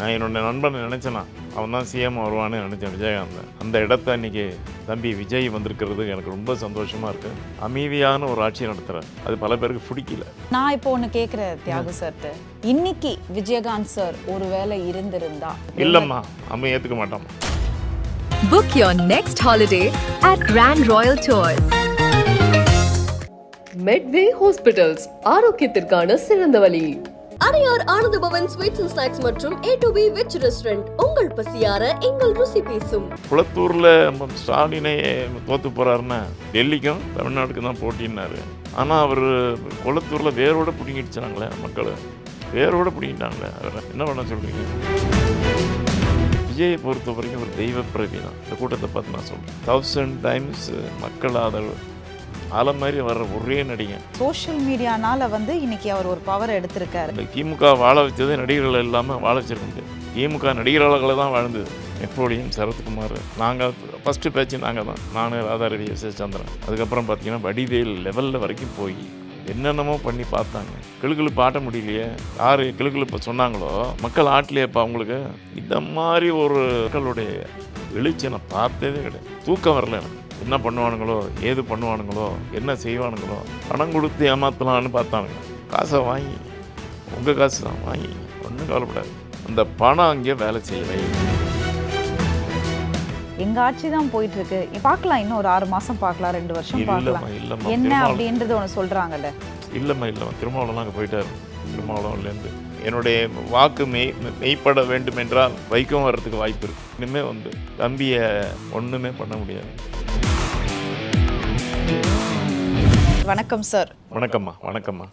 நான் என்னோட நண்பனை நினச்சேனா அவன் தான் சிஎம் வருவான்னு நினச்சேன் விஜயகாந்த். அந்த இடத்த அன்றைக்கி தம்பி விஜய் வந்திருக்கிறது எனக்கு ரொம்ப சந்தோஷமாக இருக்குது. அமைதியான ஒரு ஆட்சி நடத்துகிறார். அது பல பேருக்கு பிடிக்கல. நான் இப்போ ஒன்று கேட்குறேன் தியாகு சார்ட்டு, இன்னைக்கு விஜயகாந்த் சார் ஒருவேளை இருந்திருந்தா இல்லைம்மா அவன் ஏற்றுக்க மாட்டாம்மா. Book your next holiday at Grand Royal Tours. Medway Hospitals, ஆரோக்கியத்திற்கான சிறந்த வழி. அரையார் ஆனந்த பவன் ஸ்வீட்ஸ் அண்ட் ஸ்நாக்ஸ் மற்றும் A2B வெஜ் ரெஸ்டாரண்ட். உங்கள் பசியார எங்கள் ருசி பேசும். குளத்தூரில் நம்ம ஸ்டாலினே தோற்று போகிறாருன்னா டெல்லிக்கும் தமிழ்நாட்டுக்கு தான் போட்டின்னாரு. ஆனால் அவர் குளத்தூரில் வேரோடு பிடிங்கிடுச்சாங்களே மக்கள், வேரோடு பிடிங்கிட்டாங்களே. அவர் என்ன பண்ண சொல்கிறீங்க? விஜயை பொறுத்த வரைக்கும் ஒரு தெய்வ பிறவி தான். இந்த கூட்டத்தை பார்த்து நான் சொல்கிறேன். 1000 times மக்கள் ஆதரவு ஆலை மாதிரி வர்ற ஒரே நடிகன். சோஷியல் மீடியானால இன்னைக்கு அவர் ஒரு பவர் எடுத்திருக்காரு. இந்த திமுக வாழ வச்சது நடிகர்கள் இல்லாமல் வாழ வச்சிருக்க முடியாது. திமுக நடிகர்களை தான் வாழ்ந்தது. நெப்போலியன், சரத்குமார், நாங்கள் ஃபஸ்ட்டு பேச்சு நாங்கள் தான். நான், ராதாரவி, S.S. சந்திரன். அதுக்கப்புறம் பார்த்தீங்கன்னா வடிவேல் லெவலில் வரைக்கும் போய் என்னென்னமோ பண்ணி பார்த்தாங்க. கிளுகிழுப்பு ஆட்ட முடியலையே. யார் கிளுகிழுப்பு சொன்னாங்களோ மக்கள் ஆட்டலையப்பா. அவங்களுக்கு இந்த மாதிரி ஒரு மக்களுடைய எழுச்சி நான் பார்த்ததே கிடையாது. தூக்கம் வரல எனக்கு. என்ன பண்ணுவானுங்களோ, ஏது பண்ணுவானுங்களோ, என்ன செய்வானுங்களோ. பணம் கொடுத்து ஏமாற்றலான்னு பார்த்தானுங்க. காசை வாங்கி, உங்கள் காசு தான் வாங்கி, ஒன்றும் கவலைப்படாது. அந்த பணம் அங்கே வேலை செய்யலை. எங்க ஆட்சி தான் போயிட்டு இருக்கு, பார்க்கலாம், இன்னும் ஒரு 6 மாசம் பார்க்கலாம், 2 வருஷம் பார்க்கலாம். இல்லைம்மா என்ன அப்படின்றது ஒன்று சொல்றாங்கல்ல. இல்லைம்மா திருமாவளவன் அங்கே போயிட்டார். திருமாவளவன்லேருந்து என்னுடைய வாக்கு மெய்ப்பட வேண்டும் என்றால் வைக்கம் வர்றதுக்கு வாய்ப்பு இருக்குது. இனிமேல் தம்பியை ஒன்றுமே பண்ண முடியாது. வணக்கம் சார். வணக்கம்மா. வணக்கம்மா.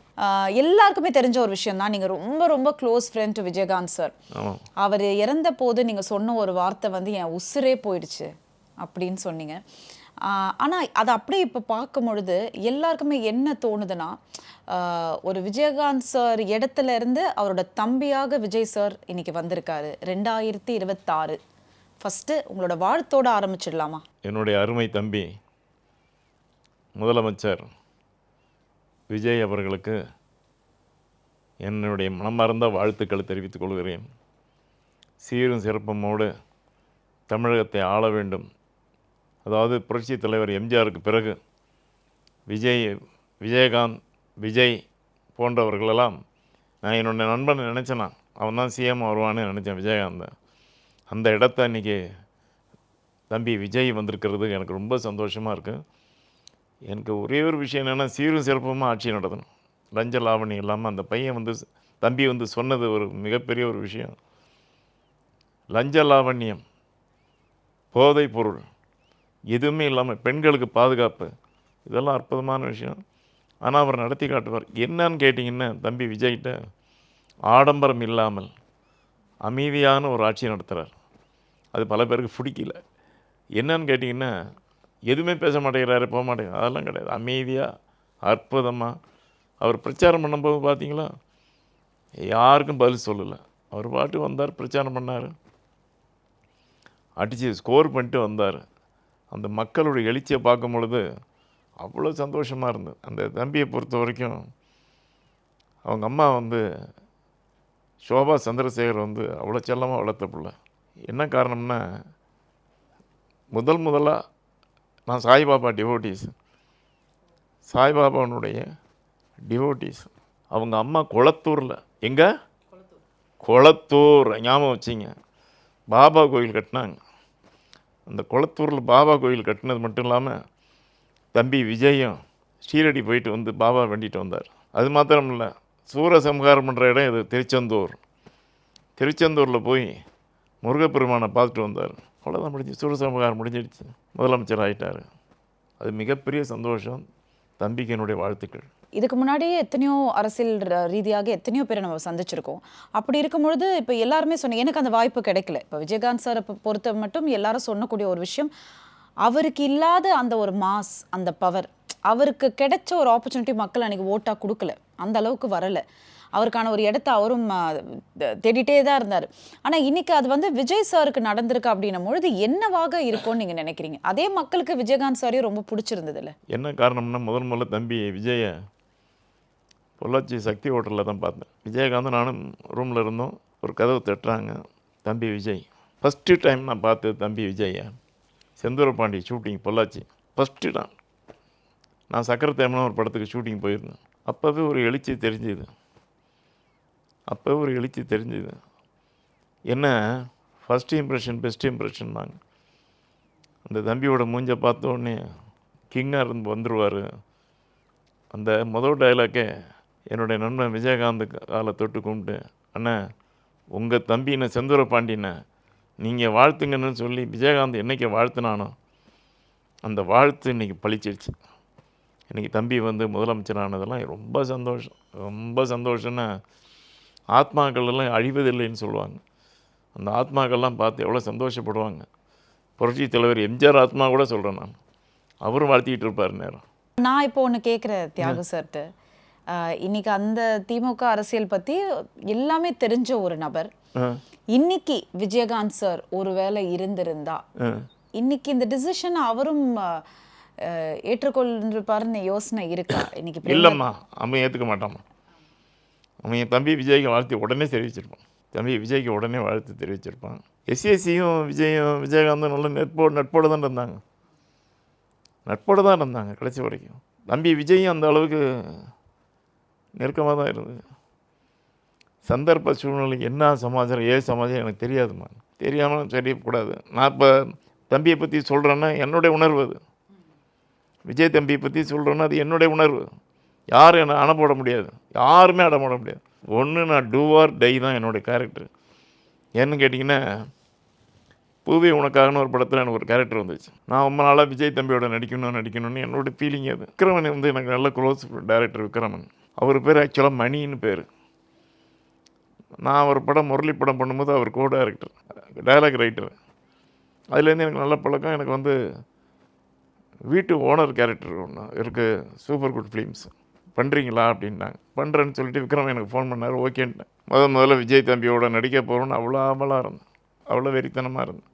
எல்லாருக்குமே தெரிஞ்ச ஒரு விஷயம் தான், நீங்கள் ரொம்ப ரொம்ப close friend to Vijayakanth sir. அவர் இறந்த போது நீங்கள் சொன்ன ஒரு வார்த்தை என் உசுரே போயிடுச்சு அப்படின்னு சொன்னீங்க. ஆனால் அதை அப்படியே இப்போ பார்க்கும் பொழுது எல்லாருக்குமே என்ன தோணுதுன்னா, ஒரு விஜயகாந்த் சார் இடத்துல இருந்து அவரோட தம்பியாக விஜய் சார் இன்னைக்கு வந்திருக்காரு. 2026 ஃபஸ்ட்டு உங்களோட வாழ்த்தோடு ஆரம்பிச்சிடலாமா? என்னுடைய அருமை தம்பி முதலமைச்சர் விஜய் அவர்களுக்கு என்னுடைய மனமார்ந்த வாழ்த்துக்களை தெரிவித்துக் கொள்கிறேன். சீரும் சிறப்பமோடு தமிழகத்தை ஆள வேண்டும். அதாவது புரட்சித் தலைவர் எம்ஜிஆருக்கு பிறகு விஜயகாந்த், விஜய் போன்றவர்களெல்லாம் நான் என்னோட நண்பனை நினச்சேனா அவன் தான் சிஎம் வருவான்னு நினச்சேன் விஜயகாந்த். அந்த இடத்த அன்றைக்கி தம்பி விஜய் வந்திருக்கிறது எனக்கு ரொம்ப சந்தோஷமாக இருக்குது. எனக்கு ஒரே ஒரு விஷயம் என்னென்னா, சீரும் சிறப்புமாக ஆட்சி நடத்தணும். லஞ்ச லாவணி இல்லாமல் அந்த பையன் தம்பி சொன்னது ஒரு மிகப்பெரிய ஒரு விஷயம். லஞ்ச லாவண்யம், போதைப் பொருள் எதுவுமே இல்லாமல் பெண்களுக்கு பாதுகாப்பு, இதெல்லாம் அற்புதமான விஷயம். ஆனால் அவர் நடத்தி காட்டுவார். என்னன்னு கேட்டிங்கன்னா, தம்பி விஜய்கிட்ட ஆடம்பரம் இல்லாமல் அமைதியான ஒரு ஆட்சி நடத்துகிறார். அது பல பேருக்கு பிடிக்கல. என்னன்னு கேட்டிங்கன்னா, எதுவுமே பேச மாட்டேங்கிறாரு, போக மாட்டேங்கிறார், அதெல்லாம் கிடையாது. அமைதியாக அற்புதமாக அவர் பிரச்சாரம் பண்ணும்போது பார்த்தீங்களா, யாருக்கும் பதில் சொல்லலை. அவர் பாட்டு வந்தார், பிரச்சாரம் பண்ணார், அடித்து ஸ்கோர் பண்ணிட்டு வந்தார். அந்த மக்களுடைய எழுச்சியை பார்க்கும் பொழுது அவ்வளோ சந்தோஷமாக இருந்தது. அந்த தம்பியை பொறுத்த வரைக்கும் அவங்க அம்மா சோபா சந்திரசேகர் அவ்வளோ செல்லமாக வளர்த்த பிள்ளை. என்ன காரணம்னா, முதலாக நான் சாய்பாபா டிவோட்டீஸ், சாய்பாபாவுடைய டிவோட்டீஸ். அவங்க அம்மா குளத்தூரில், எங்கே குளத்தூர் ஞாபகம் வச்சிங்க, பாபா கோயில் கட்டினாங்க. அந்த குளத்தூரில் பாபா கோயில் கட்டினது மட்டும் இல்லாமல் தம்பி விஜயும் ஸ்ரீரடி போயிட்டு பாபா வேண்டிட்டு வந்தார். அது மாத்திரம் இல்லை, சூரசம்ஹாரம் பண்ணுற இடம் இது திருச்செந்தூர். திருச்செந்தூரில் போய் முருகப்பெருமானை பார்த்துட்டு வந்தார். அவ்வளோதான், முடிஞ்சு, சூரசம்ஹாரம் முடிஞ்சிடுச்சு, முதலமைச்சர் ஆகிட்டார். அது மிகப்பெரிய சந்தோஷம். தம்பிக்கு என்னுடைய வாழ்த்துக்கள். இதுக்கு முன்னாடியே எத்தனையோ அரசியல் ரீதியாக எத்தனையோ பேரை நம்ம சந்திச்சிருக்கோம். அப்படி இருக்கும் பொழுது இப்போ எல்லாருமே சொன்னீங்க, எனக்கு அந்த வாய்ப்பு கிடைக்கல. இப்போ விஜயகாந்த் சாரை பொறுத்த மட்டும் எல்லாரும் சொன்னக்கூடிய ஒரு விஷயம், அவருக்கு இல்லாத அந்த ஒரு மாஸ், அந்த பவர், அவருக்கு கிடைச்ச ஒரு ஆப்பர்ச்சுனிட்டி மக்கள் அன்றைக்கி ஓட்டாக கொடுக்கல, அந்த அளவுக்கு வரலை. அவருக்கான ஒரு இடத்த அவரும் தேடிட்டே தான் இருந்தார். ஆனால் இன்றைக்கி அது விஜய் சாருக்கு நடந்திருக்கு அப்படின்னும் பொழுது என்னவாக இருக்கும்னு நீங்கள் நினைக்கிறீங்க? அதே மக்களுக்கு விஜயகாந்த் சாரையும் ரொம்ப பிடிச்சிருந்தது இல்லை? என்ன காரணம்னா, முதல்ல தம்பி விஜயை பொள்ளாச்சி சக்தி ஹோட்டலில் தான் பார்த்தேன். விஜயகாந்த் நானும் ரூமில் இருந்தோம். ஒரு கதவு தட்டுறாங்க. தம்பி விஜய். ஃபஸ்ட்டு டைம் நான் பார்த்தது தம்பி விஜயை செந்தூரபாண்டி ஷூட்டிங் பொள்ளாச்சி. ஃபஸ்ட்டு நான் சக்கரத்தேமன ஒரு படத்துக்கு ஷூட்டிங் போயிருந்தேன். அப்போவே ஒரு எழுச்சி தெரிஞ்சுது. என்ன ஃபஸ்ட்டு இம்ப்ரெஷன் பெஸ்ட் இம்ப்ரெஷன் தாங்க. அந்த தம்பியோட மூஞ்சை பார்த்த உடனே கிங்காக இருந்து வந்துடுவார். அந்த முதல் டைலாக்கே என்னுடைய நண்பன் விஜயகாந்த் காலை தொட்டு கும்பிட்டு, அண்ணா உங்கள் தம்பினை செந்தூர பாண்டியனை நீங்கள் வாழ்த்துங்கன்னு சொல்லி விஜயகாந்த் என்றைக்கு வாழ்த்துனானோ அந்த வாழ்த்து இன்றைக்கி பழிச்சிடுச்சு. இன்றைக்கி தம்பி வந்து முதலமைச்சரானதெல்லாம் ரொம்ப சந்தோஷம்னா ஆத்மாக்கள்லாம் அழிவதில்லைன்னு சொல்லுவாங்க. அந்த ஆத்மாக்கள்லாம் பார்த்து எவ்வளோ சந்தோஷப்படுவாங்க. புரட்சி தலைவர் எம்ஜிஆர் ஆத்மா கூட சொல்கிறேன் நான். அவரும் வாழ்த்திக்கிட்டு இருப்பார் நேரம். நான் இப்போ ஒன்று கேட்குறேன் தியாகு சார்ட்டு. இன்னைக்கு அந்த திமுக அரசியல் பற்றி எல்லாமே தெரிஞ்ச ஒரு நபர் இன்னைக்கு விஜயகாந்த் சார் ஒருவேளை இருந்திருந்தா இன்னைக்கு இந்த டிசிஷன் அவரும் ஏற்றுக்கொள்ளிருப்பாருன்னு யோசனை இருக்கா? இன்னைக்கு இல்லைம்மா, அவன் ஏற்றுக்க மாட்டாம்மா. அவன் என் தம்பி விஜய்க்கு வாழ்த்து உடனே தெரிவிச்சிருப்பான். எஸ்ஏசியும் விஜயகாந்தும் நல்ல நட்போடு தான் இருந்தாங்க கடைசி வரைக்கும். தம்பி விஜயும் அந்த அளவுக்கு நெருக்கமாக தான் இருந்தது. சந்தர்ப்ப சூழ்நிலை என்ன சமாச்சாரம் சமாச்சாரம் எனக்கு தெரியாதுமா. தெரியாமல் தெரியக்கூடாது. நான் இப்போ தம்பியை பற்றி சொல்கிறேன்னா என்னுடைய உணர்வு அது. விஜய் தம்பியை பற்றி சொல்கிறேன்னா அது என்னுடைய உணர்வு. யாரும் என்னை அடப்பட முடியாது. யாருமே அடப்பட முடியாது. ஒன்று நான் டூ ஆர் டை தான் என்னுடைய கேரக்டர். ஏன்னு கேட்டிங்கன்னா, பூவே உனக்காகனு ஒரு படத்தில் எனக்கு ஒரு கேரக்டர் வந்துச்சு. நான் ரொம்ப நாளாக விஜய் தம்பியோட நடிக்கணும்னு என்னோடய ஃபீலிங் அது. விக்ரமன் வந்து எனக்கு நல்ல க்ளோஸ் டைரக்டர் விக்ரமன். அவர் பேர் ஆக்சுவலாக மணின்னு பேர். நான் ஒரு படம் முரளி படம் பண்ணும்போது அவர் கோ டைரக்டர், டைலாக் ரைட்டர். அதுலேருந்து எனக்கு நல்ல பழக்கம். எனக்கு வந்து வீட்டு ஓனர் கேரக்டர் ஒன்று இருக்குது, சூப்பர் குட் ஃபிலிம்ஸ் பண்ணுறீங்களா அப்படின்னாங்க. பண்ணுறேன்னு சொல்லிட்டு விக்ரம் எனக்கு ஃபோன் பண்ணார். ஓகேன்ட்டேன். முதல்ல விஜய் தம்பியோட நடிக்க போகிறோன்னு அவ்வளோ ஆவலாக இருந்தேன், அவ்வளோ வெறித்தனமாக இருந்தேன்.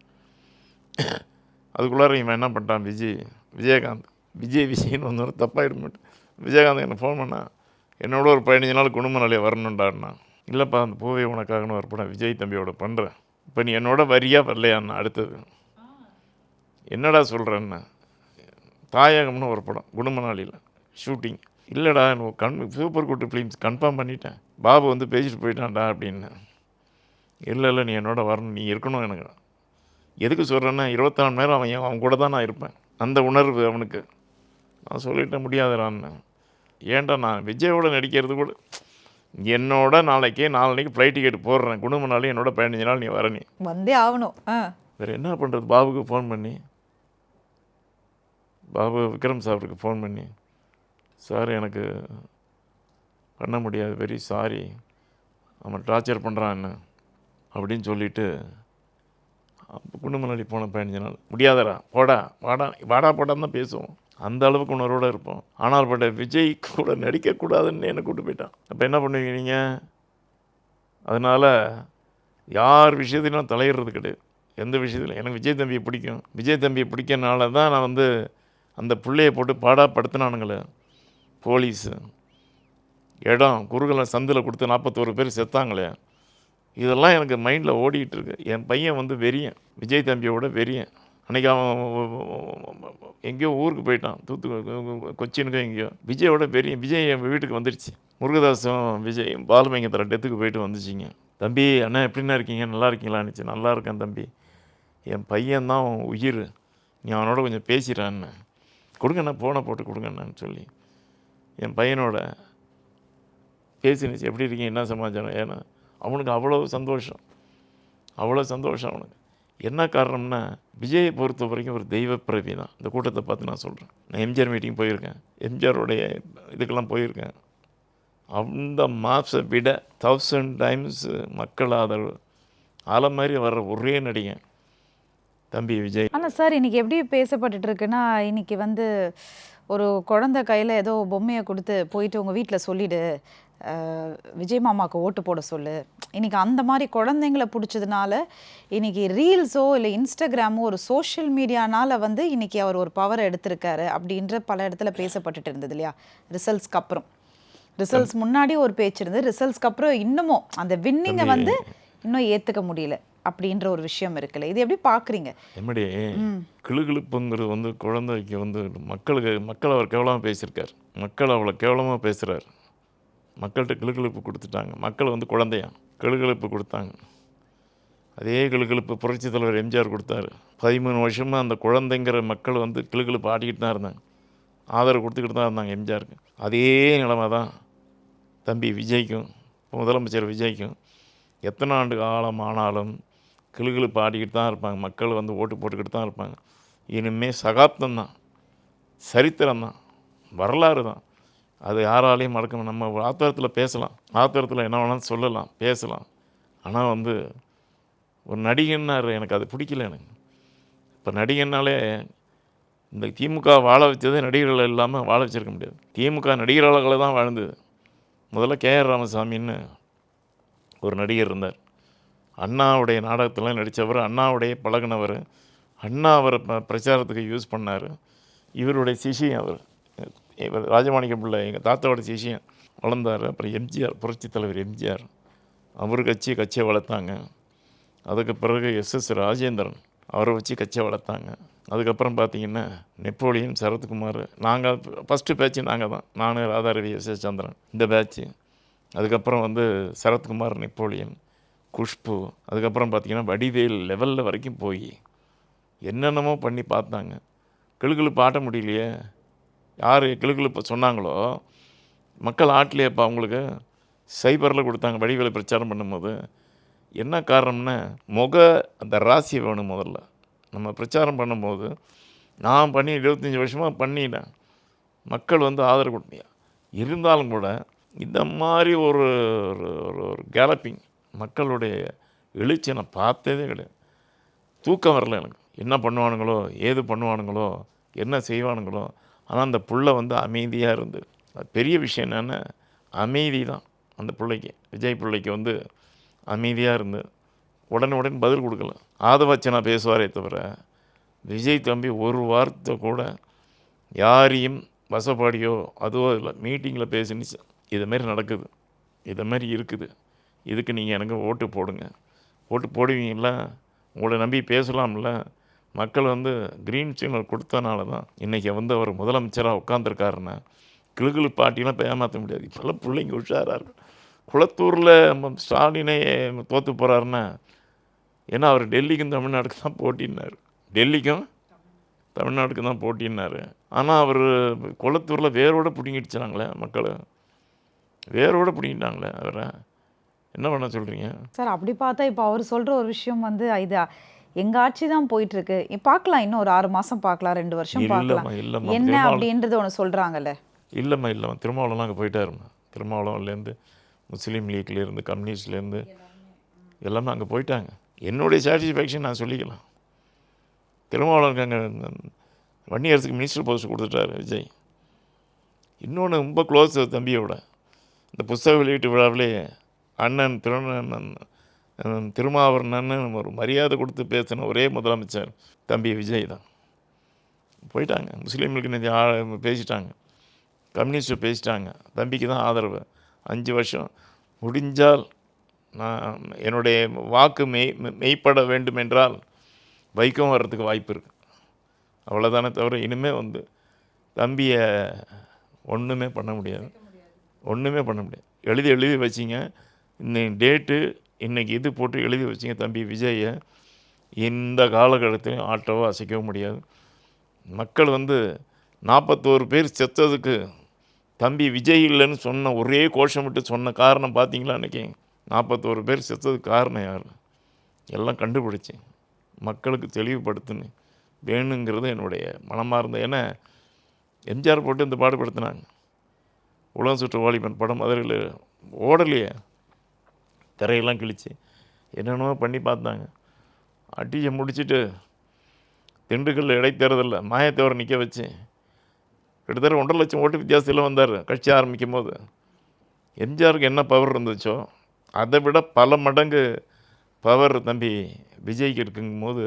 அதுக்குள்ளார இவன் என்ன பண்ணிட்டான், விஜய்னு வந்தோட தப்பாகிட மாட்டேன். விஜயகாந்த் எனக்கு ஃபோன் பண்ணான், என்னோட ஒரு 15 நாள் குடும்ப நிலையை வரணுண்டாருண்ணா. இல்லைப்பா, அந்த பூவே உனக்காகனு ஒரு படம் விஜய் தம்பியோட பண்ணுறேன், இப்போ நீ என்னோட வரியா வரலையாண்ணா. அடுத்தது என்னடா சொல்கிறேன்னா, தாயகம்னு ஒரு படம் குடும்பநாளில் ஷூட்டிங். இல்லைடா சூப்பர் குட் ஃபிலிம்ஸ் கன்ஃபார்ம் பண்ணிட்டேன், பாபு வந்து பேசிட்டு போயிட்டான்டா அப்படின்னு. இல்லை நீ என்னோட வரணும், நீ இருக்கணும். எனக்கு எதுக்கு சொல்கிறேன்னா, 24 மணி நேரம் அவன் கூட தான் நான் இருப்பேன். அந்த உணர்வு அவனுக்கு. நான் சொல்லிட்ட முடியாதுடான்னு. ஏன்டா நான் விஜயோட நடிக்கிறது கூட என்னோட நாளைக்கு ஃப்ளைட் டிக்கெட் போடுறேன், குடும்ப நாள் என்னோட 15 நாள் நீ வர, நீ வந்தே ஆகணும். வேறு என்ன பண்ணுறது? பாபுக்கு ஃபோன் பண்ணி, பாபு விக்ரம் சாருக்கு ஃபோன் பண்ணி, சார் எனக்கு பண்ண முடியாது, வெரி சாரி, அவன் டார்ச்சர் பண்ணுறான் என்ன அப்படின்னு சொல்லிவிட்டு குடும்ப நாளி போன 15 நாள் முடியாதடா, வாடா போடான்னு தான் பேசுவோம். அந்த அளவுக்கு உணர்வோடு இருப்போம். ஆனால் பட்ட விஜய் கூட நடிக்கக்கூடாதுன்னு என்னை கூப்பிட்டு போயிட்டான். அப்போ என்ன பண்ணுவீங்க நீங்கள்? அதனால் யார் விஷயத்திலும் தலையிடுறது கிடையாது. எந்த விஷயத்தில் எனக்கு விஜய் தம்பியை பிடிக்கும். விஜய் தம்பியை பிடிக்கிறனால தான் நான் வந்து அந்த பிள்ளையை போட்டு பாடாப்படுத்தினானுங்களே போலீஸு. இடம் குறுகலை சந்தில் கொடுத்து 41 பேர் செத்தாங்களே. இதெல்லாம் எனக்கு மைண்டில் ஓடிக்கிட்டு இருக்கு. என் பையன் வந்து வெறியன், விஜய் தம்பியோட வெறியன். அன்றைக்கி அவன் எங்கேயோ ஊருக்கு போயிட்டான், கொச்சினுக்கோ எங்கேயோ. விஜயோட வெறியன். விஜய் என் வீட்டுக்கு வந்துடுச்சு. முருகதாசும் விஜயும் பாலுமங்கத்தில் டெத்துக்கு போயிட்டு வந்துச்சிங்க. தம்பி அண்ணா எப்படின்னா இருக்கீங்க, நல்லா இருக்கீங்களான்னுச்சு. நல்லா இருக்கேன் தம்பி, என் பையன்தான் அவன் உயிர், நீ அவனோட கொஞ்சம் பேசிடான்னு. கொடுங்கண்ணா, ஃபோனை போட்டு கொடுங்கண்ணான்னு சொல்லி என் பையனோட பேசினுச்சு. எப்படி இருக்கீங்க, என்ன சமாச்சாரம்? ஏன்னா அவனுக்கு அவ்வளோ சந்தோஷம் அவனுக்கு. என்ன காரணம்னா, விஜயை பொறுத்த வரைக்கும் ஒரு தெய்வ பிறவி தான். இந்த கூட்டத்தை பார்த்து நான் சொல்கிறேன். நான் எம்ஜிஆர் மீட்டிங் போயிருக்கேன், எம்ஜிஆருடைய இதுக்கெல்லாம் போயிருக்கேன். அந்த மாப்ஸை விட 1000 டைம்ஸ் மக்கள் ஆதரவு ஆலை மாதிரி வர்ற ஒரே நடிகன் தம்பி விஜய். ஆனால் சார் இன்றைக்கி எப்படி பேசப்பட்டுட்டு இருக்குன்னா, இன்றைக்கி வந்து ஒரு குழந்தை கையில் ஏதோ பொம்மையை கொடுத்து போயிட்டு உங்கள் வீட்டில் சொல்லிவிடு, விஜய் மாமாவுக்கு ஓட்டு போட சொல்லு. இன்றைக்கி அந்த மாதிரி குழந்தைங்களை பிடிச்சதுனால இன்றைக்கி ரீல்ஸோ இல்லை இன்ஸ்டாகிராமோ ஒரு சோஷியல் மீடியானால் வந்து இன்றைக்கி அவர் ஒரு பவரை எடுத்திருக்காரு அப்படின்ற பல இடத்துல பேசப்பட்டுட்டு இருந்தது இல்லையா? ரிசல்ட்ஸ்க்கு அப்புறம், ரிசல்ட்ஸ் முன்னாடி ஒரு பேச்சு இருந்தது, ரிசல்ட்ஸ்க்கு அப்புறம் இன்னமும் அந்த வின்னிங்கை வந்து இன்னும் ஏற்றுக்க முடியல. அப்படின்ற ஒரு விஷயம் இருக்குல்ல, இது எப்படி பார்க்குறீங்க? எப்படி கிளுகிளுப்புங்கிறது வந்து குழந்தைக்கு வந்து மக்கள் அவர் கேவலமாக பேசியிருக்கார். மக்கள் அவ்வளோ கேவலமாக பேசுகிறார். மக்கள்கிட்ட கிளுகிளுப்பு கொடுத்துட்டாங்க. மக்கள் வந்து குழந்தையா கிளுகிளுப்பு கொடுத்தாங்க. அதே கிளுகிளுப்பு புரட்சித் தலைவர் எம்ஜிஆர் கொடுத்தாரு. 13 வருஷமாக அந்த குழந்தைங்கிற மக்கள் வந்து கிளுகிளுப்பு ஆடிக்கிட்டு தான் இருந்தாங்க. ஆதரவு கொடுத்துக்கிட்டு தான் இருந்தாங்க எம்ஜிஆருக்கு. அதே நிலைமை தான் தம்பி விஜய்க்கும், முதலமைச்சர் விஜய்க்கும். எத்தனை ஆண்டு காலம் ஆனாலும் கிளுகிளுப்பு ஆடிக்கிட்டு தான் இருப்பாங்க. மக்கள் வந்து ஓட்டு போட்டுக்கிட்டு தான் இருப்பாங்க. இனிமேல் சகாப்தம் தான், சரித்திரம் தான், வரலாறு தான். அது யாராலையும் மறக்கணும். நம்ம ஆத்திரத்தில் பேசலாம், ஆத்திரத்தில் என்ன வேணாலும் சொல்லலாம், பேசலாம். ஆனால் வந்து ஒரு நடிகன்னார் எனக்கு அது பிடிக்கல. எனக்கு இப்போ நடிகன்னாலே இந்த திமுக வாழ வச்சதே நடிகர்கள் இல்லாமல் வாழ வச்சிருக்க முடியாது. திமுக நடிகர்களால் தான் வாழ்ந்தது. முதல்ல கேஆர் ராமசாமின்னு ஒரு நடிகர் இருந்தார். அண்ணாவுடைய நாடகத்தில் நடித்தவர், அண்ணாவுடைய பழகினவர், அண்ணா அவரை பிரச்சாரத்துக்கு யூஸ் பண்ணார். இவருடைய சிஷியம் அவர், இவர் ராஜமாணிக்க பிள்ளை எங்கள் தாத்தாவோட சிஷியம் வளர்ந்தார். அப்புறம் எம்ஜிஆர், புரட்சித் தலைவர் எம்ஜிஆர், அவர் கட்சியை வளர்த்தாங்க. அதுக்கு பிறகு எஸ்எஸ் ராஜேந்திரன், அவரை வச்சு கட்சியை வளர்த்தாங்க. அதுக்கப்புறம் பார்த்திங்கன்னா நெப்போலியன், சரத்குமார், நாங்கள் ஃபஸ்ட்டு பேட்ச்சு நாங்கள் தான், நான், ராதாரவி, எஸ்எஸ் சந்திரன், இந்த பேட்ச்சு. அதுக்கப்புறம் வந்து சரத்குமார், நெப்போலியன், குஷ்பு, அதுக்கப்புறம் பார்த்திங்கன்னா வடிவேல் லெவலில் வரைக்கும் போய் என்னென்னமோ பண்ணி பார்த்தாங்க. கிளுகிளுப்பு ஆட்ட முடியலையே. யார் கிளுகிளுப்பு சொன்னாங்களோ மக்கள் ஆட்டலையேப்பா. அவங்களுக்கு சைபரில் கொடுத்தாங்க வடிவேலை பிரச்சாரம் பண்ணும்போது. என்ன காரணம்னா அந்த ராசி வேணும். முதல்ல நம்ம பிரச்சாரம் பண்ணும்போது நான் பண்ணி 25 வருஷமாக பண்ணிட்டேன். மக்கள் வந்து ஆதரவு கொடுத்தீங்க. இருந்தாலும் கூட இந்த மாதிரி ஒரு கேலப்பிங் மக்களுடைய எழுச்சி நான் பார்த்ததே கிடையாது. தூக்கம் வரல எனக்கு. என்ன பண்ணுவானுங்களோ, ஏது பண்ணுவானுங்களோ, என்ன செய்வானுங்களோ. ஆனால் அந்த புள்ள வந்து அமைதியாக இருந்து, அது பெரிய விஷயம் என்னென்னா அமைதி தான். அந்த பிள்ளைக்கு, விஜய் பிள்ளைக்கு வந்து அமைதியாக இருந்து உடனுடன் பதில் கொடுக்கல. ஆதவச்சனா பேசுவாரே தவிர விஜய் தம்பி ஒரு வார்த்தை கூட யாரையும் வசப்பாடியோ அதுவோ இல்லை. மீட்டிங்கில் பேசினுச்சு, இதுமாரி நடக்குது, இதுமாரி இருக்குது, இதுக்கு நீங்கள் எனக்கு ஓட்டு போடுங்க, ஓட்டு போடுவீங்களா, உங்களை நம்பி பேசலாம்ல. மக்கள் வந்து க்ரீன் சிக்னல் கொடுத்தனால தான் இன்றைக்கி வந்து அவர் முதலமைச்சராக உட்காந்துருக்காருன்னா கிளுகிளு பாட்டிலாம் இப்போ ஏமாற்ற முடியாது. இப்போல்லாம் பிள்ளைங்க உஷாராக இருக்கும். குளத்தூரில் ஸ்டாலினே தோற்று போகிறாருன்னா ஏன்னா அவர் டெல்லிக்கும் தமிழ்நாடுக்கு தான் போட்டின்னார், டெல்லிக்கும் தமிழ்நாடுக்கு தான் போட்டின்னார். ஆனால் அவர் குளத்தூரில் வேரோடு பிடிங்கிடுச்சாங்களே, மக்கள் வேரோடு பிடிங்கிட்டாங்களே. அவரை என்ன பண்ண சொல்கிறீங்க சார்? அப்படி பார்த்தா இப்போ அவர் சொல்கிற ஒரு விஷயம் வந்து இது எங்கள் ஆட்சி தான் போயிட்டுருக்கு, பார்க்கலாம், இன்னும் ஒரு 6 மாதம் பார்க்கலாம், 2 வருஷம் பார்க்கலாம், என்ன அப்படின்றது ஒன்று சொல்கிறாங்கல்ல. இல்லைம்மா திருமாவளவன் அங்கே போயிட்டாருமா. திருமாவளவன்லேருந்து முஸ்லீம் லீக்லேருந்து கம்யூனிஸ்ட்லேருந்து எல்லாமே அங்கே போயிட்டாங்க. என்னுடைய சாட்டிஸ்ஃபேக்ஷன் நான் சொல்லிக்கலாம். திருமாவளவனுக்கு அங்கே வன்னியரசுக்கு மினிஸ்டர் போஸ்ட் கொடுத்துட்டாரு விஜய். இன்னொன்று ரொம்ப க்ளோஸ் தம்பியோட. இந்த புஸ்தக வெளியீட்டு விழாவிலே அண்ணன் திருமாவளவன் ஒரு மரியாதை கொடுத்து பேசின ஒரே முதலமைச்சர் தம்பி விஜய் தான். போயிட்டாங்க. முஸ்லீம்களுக்கு பேசிட்டாங்க, கம்யூனிஸ்ட்டு பேசிட்டாங்க, தம்பிக்கு தான் ஆதரவு. 5 வருஷம் முடிஞ்சால் நான் என்னுடைய வாக்கு மெய்ப்பட வேண்டும் என்றால் வைக்கம் வர்றதுக்கு வாய்ப்பு இருக்குது. அவ்வளோதானே தவிர இனிமேல் வந்து தம்பியை ஒன்றுமே பண்ண முடியாது, ஒன்றுமே பண்ண முடியாது. எழுதி வச்சிங்க, இன்னைக்கு டேட்டு, இன்றைக்கி இது போட்டு எழுதி வச்சிங்க. தம்பி விஜயை இந்த காலகட்டத்திலையும் ஆட்டவோ அசைக்கவோ முடியாது. மக்கள் வந்து 41 பேர் செத்ததுக்கு தம்பி விஜய் இல்லைன்னு சொன்ன ஒரே கோஷம் விட்டு சொன்ன காரணம் பார்த்தீங்களா? அன்றைக்கி 41 பேர் செத்ததுக்கு காரணம் யார்? எல்லாம் கண்டுபிடிச்சி மக்களுக்கு தெளிவுபடுத்துன்னு வேணுங்கிறது என்னுடைய மனமார்ந்த. ஏன்னா எம்ஜிஆர் போட்டு இந்த பாடுபடுத்தினாங்க. உலகம் சுற்று வாலிபன் படம் மதுரையில் ஓடலையே, திரையெல்லாம் கிழிச்சு என்னென்னமோ பண்ணி பார்த்தாங்க. அடியை முடிச்சுட்டு திண்டுக்கல்ல இடைத்தேர்தலில் மாயத்தேவரை நிற்க வச்சு கிட்டத்தட்ட 1.5 லட்சம் ஓட்டு வித்தியாசத்தில் வந்தார் கட்சி ஆரம்பிக்கும் போது. எம்ஜிஆருக்கு என்ன பவர் இருந்துச்சோ அதை விட பல மடங்கு பவர் தம்பி விஜய்க்கு இருக்குங்கும் போது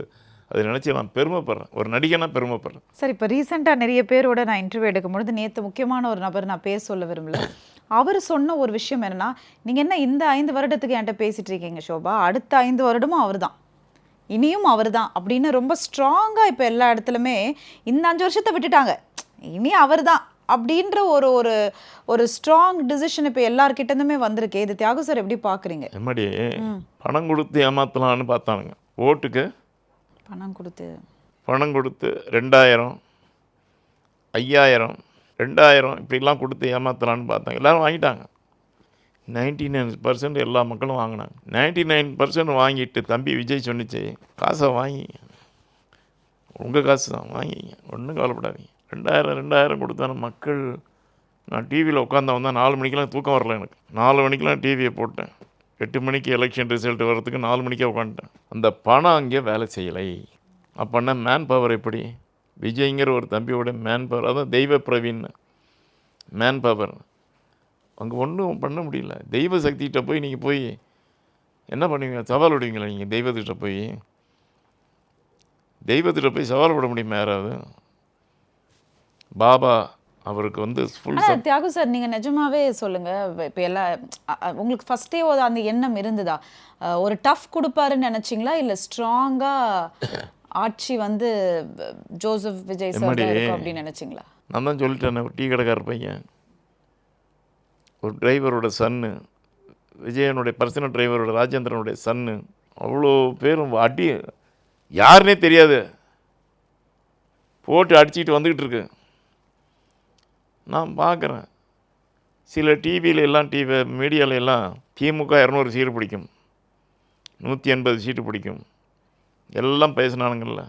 அதை நினச்சி நான் பெருமைப்படுறேன், ஒரு நடிகனாக பெருமைப்படுறேன். சார், இப்போ ரீசெண்டாக நிறைய பேரோட நான் இன்டர்வியூ எடுக்கும்பொழுது நேற்று முக்கியமான ஒரு நபர், நான் பேர் சொல்ல விரும்பல, அவர் சொன்ன ஒரு விஷயம் என்னென்னா, நீங்கள் என்ன இந்த 5 வருடத்துக்கு என்கிட்ட பேசிகிட்டு இருக்கீங்க ஷோபா, அடுத்த 5 வருடமும் அவர் தான், இனியும் அவர் தான் அப்படின்னு ரொம்ப ஸ்ட்ராங்காக இப்போ எல்லா இடத்துலையுமே இந்த 5 வருஷத்தை விட்டுட்டாங்க, இனி அவர் தான் அப்படின்ற ஒரு ஒரு ஒரு ஸ்ட்ராங் டிசிஷன் இப்போ எல்லார்கிட்ட இருந்துமே வந்திருக்கு. இது தியாகு சார் எப்படி பார்க்குறீங்க? எம்மாடி பணம் கொடுத்து ஏமாற்றலான்னு பார்த்தானுங்க. ஓட்டுக்கு பணம் கொடுத்து 2000 5000 2000 இப்படிலாம் கொடுத்து ஏமாற்றலான்னு பார்த்தாங்க. எல்லோரும் வாங்கிட்டாங்க. 99% எல்லா மக்களும் வாங்கினாங்க. 99% வாங்கிட்டு தம்பி விஜய் சொன்னிச்சு, காசை வாங்கிங்க, உங்கள் காசு தான் வாங்கிங்க, ஒன்றும் கவலைப்படாதீங்க. 2000 கொடுத்தான மக்கள். நான் டிவியில் உட்காந்தவன் தான் 4 மணிக்கெலாம் தூக்கம் வரல எனக்கு. 4 மணிக்கெலாம் டிவியை போட்டேன். 8 மணிக்கு எலெக்ஷன் ரிசல்ட் வர்றதுக்கு 4 மணிக்கே உட்காந்துட்டேன். அந்த பணம் அங்கே வேலை செய்யலை. அப்போன்னா மேன் பவர் எப்படி? விஜய்ங்கிற ஒரு தம்பியோட மேன் பவர், அதான் தெய்வ பிரவீன் மேன் பவர். அங்கே ஒன்றும் பண்ண முடியல. தெய்வ சக்திகிட்ட போய் நீங்கள் போய் என்ன பண்ணுவீங்க? சவால் விடுவீங்களா நீங்கள்? தெய்வத்திட்ட போய் சவால் விட முடியுமா யாராவது? பாபா அவருக்கு வந்து ஃபுல். ஆனால் தியாகு சார் நீங்கள் நிஜமாவே சொல்லுங்கள், இப்போ உங்களுக்கு ஃபஸ்ட்டே அந்த எண்ணம் இருந்ததா? ஒரு டஃப் கொடுப்பாருன்னு நினச்சிங்களா, இல்லை ஸ்ட்ராங்காக ஆட்சி வந்து ஜோசப் விஜய் சார் அப்படின்னு நினச்சிங்களா? நான் தான் சொல்லிட்டேன், ஒரு டீ கடைக்காரர் பையன், ஒரு டிரைவரோட சன்னு, விஜயனுடைய பர்சனல் டிரைவரோட ராஜேந்திரனுடைய சன்னு, அவ்வளோ பேரும் அடி யாருன்னே தெரியாது போட்டு அடிச்சுக்கிட்டு வந்துக்கிட்டு இருக்கு. நான் பார்க்குறேன் சில டிவியில் எல்லாம் மீடியாவில் எல்லாம் திமுக 200 சீட்டு பிடிக்கும், 180 சீட்டு பிடிக்கும், எல்லாம் பேசினானுங்கள்ல.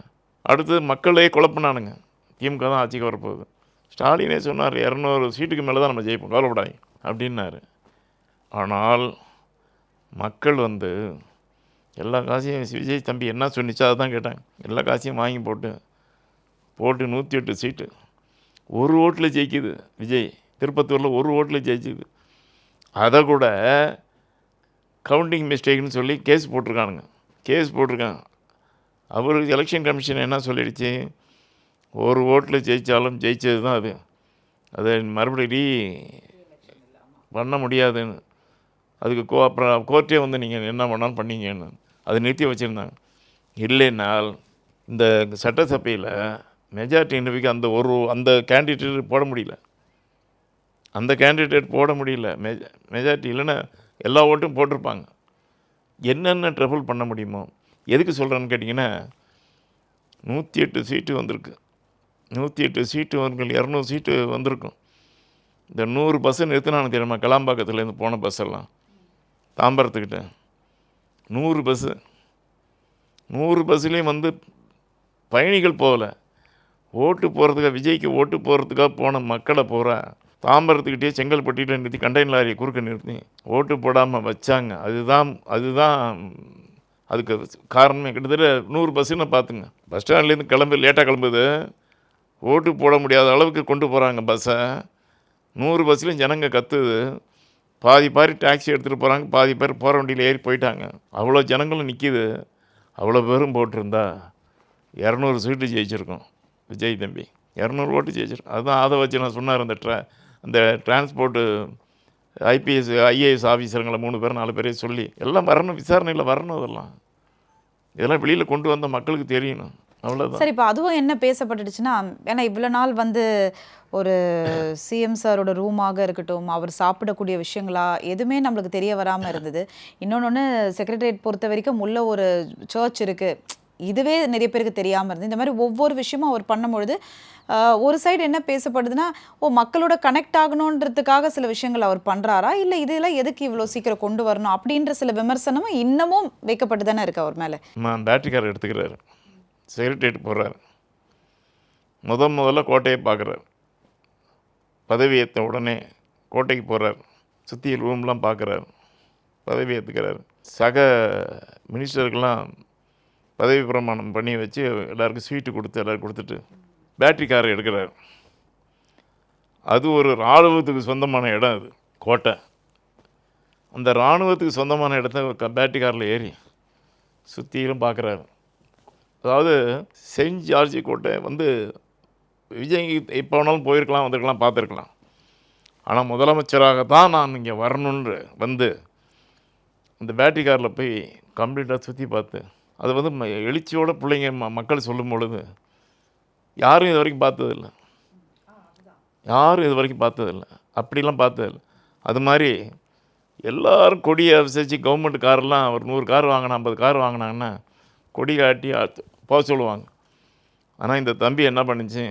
அடுத்தது மக்களே குழப்பினானுங்க, திமுக தான் ஆட்சிக்கு வரப்போகுது. ஸ்டாலினே சொன்னார் 200 சீட்டுக்கு மேலே தான் நம்ம ஜெயிப்போம், கவலைப்படாங்க அப்படின்னாரு. ஆனால் மக்கள் வந்து எல்லா காசையும் விஜய் தம்பி என்ன சொன்னிச்சோ அதை தான் கேட்டாங்க. எல்லா காசையும் வாங்கி போட்டு 108 சீட்டு, ஒரு ஓட்டில் ஜெயிக்குது விஜய். திருப்பத்தூரில் ஒரு ஓட்டில் ஜெயிச்சுது. அதை கூட கவுண்டிங் மிஸ்டேக்னு சொல்லி கேஸ் போட்டிருக்காங்க. அவர் எலெக்ஷன் கமிஷன் என்ன சொல்லிடுச்சு, ஒரு ஓட்டில் ஜெயித்தாலும் ஜெயிச்சது தான் அது, அதை மறுபடியும் பண்ண முடியாதுன்னு. அதுக்கு அப்புறம் கோர்ட்டே வந்து நீங்கள் என்ன பண்ணாலும் பண்ணீங்கன்னு அதை நிறுத்தி வச்சுருந்தாங்க. இல்லைனால் இந்த சட்டசபையில் மெஜாரிட்டி இன்றைக்கு அந்த கேண்டிடேட் போட முடியல. மெஜாரிட்டி இல்லைன்னா எல்லா ஓட்டும் போட்டிருப்பாங்க. என்னென்ன ட்ரபிள் பண்ண முடியுமோ. எதுக்கு சொல்கிறேன்னு கேட்டிங்கன்னா, 108 சீட்டு வந்திருக்கு. 108 சீட்டு வந்து 200 சீட்டு வந்திருக்கும். இந்த 100 பஸ்ஸு நிறுத்தினானு தெரியுமா? கலாம்பாக்கத்துலேருந்து போன பஸ்ஸெல்லாம் தாம்பரத்துக்கிட்ட 100 பஸ்ஸு. 100 பஸ்ஸுலேயும் வந்து பயணிகள் போகலை. விஜய்க்கு ஓட்டு போகிறதுக்காக போன மக்களை பூரா தாம்பரத்துக்கிட்டே செங்கல்பட்டிகிட்ட நிறுத்தி கண்டெய்னர் லாரியை குறுக்க நிறுத்தி ஓட்டு போடாமல் வச்சாங்க. அதுதான் அதுக்கு காரணமே. கிட்டத்தட்ட 100 பஸ்ஸுன்னு பார்த்துங்க. பஸ் ஸ்டாண்ட்லேருந்து லேட்டாக கிளம்புது, ஓட்டு போட முடியாத அளவுக்கு கொண்டு போகிறாங்க பஸ்ஸை. 100 பஸ்லேயும் ஜனங்க கத்துது. பாதி டாக்ஸி எடுத்துகிட்டு போகிறாங்க, பாதி பேர் போகிற வண்டியில் ஏறி போயிட்டாங்க. அவ்வளோ ஜனங்களும் நிற்கிது. அவ்வளோ பேரும் போட்டிருந்தா 200 சீட்டு ஜெயிச்சிருக்கோம் விஜய் தம்பி. 200 ஓட்டு ஜெயிச்சிருக்கோம். அதுதான் அதை வச்சு நான் சொன்னார். அந்த டிரான்ஸ்போர்ட்டு ஐஏஎஸ் ஆஃபீஸருங்களை 3 பேர் 4 பேரையும் சொல்லி எல்லாம் வரணும், விசாரணையில் வரணும். இதெல்லாம் வெளியில் கொண்டு வந்த மக்களுக்கு தெரியணும். அவ்வளோதான். சரி, இப்போ அதுவும் என்ன பேசப்பட்டுடுச்சுன்னா, ஏன்னா இவ்வளோ நாள் வந்து ஒரு சிஎம் சாரோட ரூமாக இருக்கட்டும், அவர் சாப்பிடக்கூடிய விஷயங்களா எதுவுமே நம்மளுக்கு தெரிய வராமல் இருந்தது. இன்னொன்று செக்ரட்டரியேட் பொறுத்த வரைக்கும் உள்ள ஒரு சர்ச் இருக்குது, இதுவே நிறைய பேருக்கு தெரியாமல் இருந்தது. இந்த மாதிரி ஒவ்வொரு விஷயமும் அவர் பண்ணும்பொழுது ஒரு சைடு என்ன பேசப்படுதுன்னா, மக்களோட கனெக்ட் ஆகணுன்றதுக்காக சில விஷயங்கள் அவர் பண்ணுறாரா, இல்லை இதெல்லாம் எதுக்கு இவ்வளோ சீக்கிரம் கொண்டு வரணும் அப்படின்ற சில விமர்சனமும் இன்னமும் வைக்கப்பட்டு தானே இருக்கு அவர் மேலே. பேட்டரி கார் எடுத்துக்கிறாரு, செக்ரட்டரியேட் போகிறார், முதல்ல கோட்டையை பார்க்குறாரு. பதவி ஏற்ற உடனே கோட்டைக்கு போகிறார், சுற்றி ரூம்லாம் பார்க்குறாரு, பதவி ஏற்றுக்கிறார். சக மினிஸ்டருக்கெல்லாம் பதவி பிரமாணம் பண்ணி வச்சு எல்லாருக்கும் ஸ்வீட்டு கொடுத்துட்டு பேட்டரி காரை எடுக்கிறார். அது ஒரு இராணுவத்துக்கு சொந்தமான இடம், அது கோட்டை. அந்த இராணுவத்துக்கு சொந்தமான இடத்த பேட்டரி காரில் ஏறி சுற்றிலும் பார்க்குறாரு. அதாவது செயின்ட் ஜார்ஜ் கோட்டை வந்து விஜய் எப்போ வேணாலும் போயிருக்கலாம், வந்திருக்கலாம், பார்த்துருக்கலாம். ஆனால் முதலமைச்சராக தான் நான் இங்கே வரணுன்னு வந்து அந்த பேட்டரி காரில் போய் கம்ப்ளீட்டாக சுற்றி பார்த்து அது வந்து எழுச்சியோட பிள்ளைங்க மக்கள் சொல்லும் பொழுது யாரும் இது வரைக்கும் பார்த்ததில்லை, யாரும் இது வரைக்கும் பார்த்ததில்லை, அப்படிலாம் பார்த்ததில்லை. அது மாதிரி எல்லோரும் கொடியை அசைச்சு கவர்மெண்ட் காரெல்லாம் ஒரு 100 கார் வாங்கினா 50 கார் வாங்கினாங்கன்னா கொடி காட்டி போக சொல்லுவாங்க. ஆனால் இந்த தம்பி என்ன பண்ணுச்சு,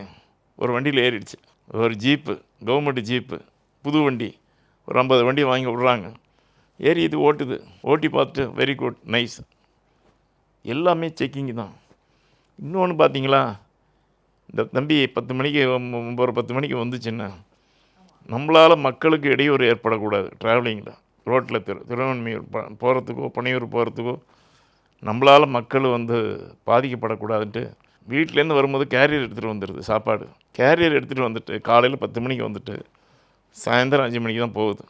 ஒரு வண்டியில் ஏறிடுச்சு. ஒரு ஜீப்பு, கவர்மெண்ட் ஜீப்பு, புது வண்டி, ஒரு 50 வண்டி வாங்கி விட்றாங்க. ஏறி இது ஓட்டுது. ஓட்டி பார்த்துட்டு வெரி குட், நைஸ், எல்லாமே செக்கிங்கு தான். இன்னொன்று பார்த்தீங்களா, இந்த தம்பி 10 மணிக்கு ஒரு 10 மணிக்கு வந்துச்சுன்னா நம்மளால் மக்களுக்கு இடையூறு ஏற்படக்கூடாது. ட்ராவலிங்கில் ரோட்டில் திருவண்ணாமலை போகிறதுக்கோ பனையூர் போகிறதுக்கோ நம்மளால் மக்கள் வந்து பாதிக்கப்படக்கூடாதுன்ட்டு வீட்டிலேருந்து வரும்போது கேரியர் எடுத்துகிட்டு வந்துடுது. சாப்பாடு கேரியர் எடுத்துகிட்டு வந்துட்டு காலையில் 10 மணிக்கு வந்துட்டு சாயந்தரம் 5 மணிக்கு தான் போகுது.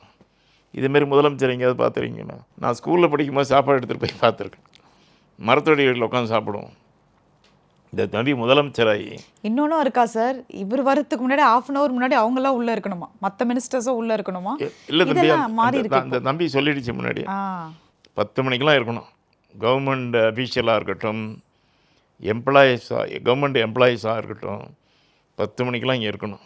இதுமாரி முதலமைச்சர் எங்கேயாவது பார்த்துருக்கீங்களா? நான் ஸ்கூலில் படிக்கும்போது சாப்பாடு எடுத்துகிட்டு போய் பார்த்துருக்கேன். மரத்தடி வீட்டில் உட்காந்து சாப்பிடுவோம். இந்த தம்பி முதலமைச்சராகி இன்னொன்னும் இருக்கா சார், இவர் வரதுக்கு முன்னாடி 1/2 hour முன்னாடி அவங்களாம் உள்ளே இருக்கணுமா, மற்ற மினிஸ்டர்ஸும் உள்ளே இருக்கணுமா? இல்லை தம்பி, இதெல்லாம் மாறி இருக்கு அந்த தம்பி சொல்லிடுச்சு முன்னாடி ஆ 10 மணிக்கெலாம் இருக்கணும். கவர்மெண்ட் அஃபீஷியலாக இருக்கட்டும், கவர்மெண்ட் எம்ப்ளாயீஸாக இருக்கட்டும், 10 மணிக்கெலாம் இங்கே இருக்கணும்.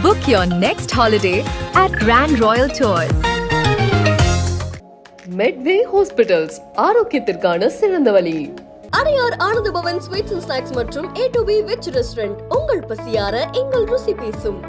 Book your next holiday at Grand Royal Tours. Medway hospitals ஆரோக்கியத்திற்கான சிறந்த வழி. Adyar Ananda Bhavan sweets and snacks மற்றும் A to B veg restaurant உங்கள் பசியார எங்கள் ருசி பேசும்.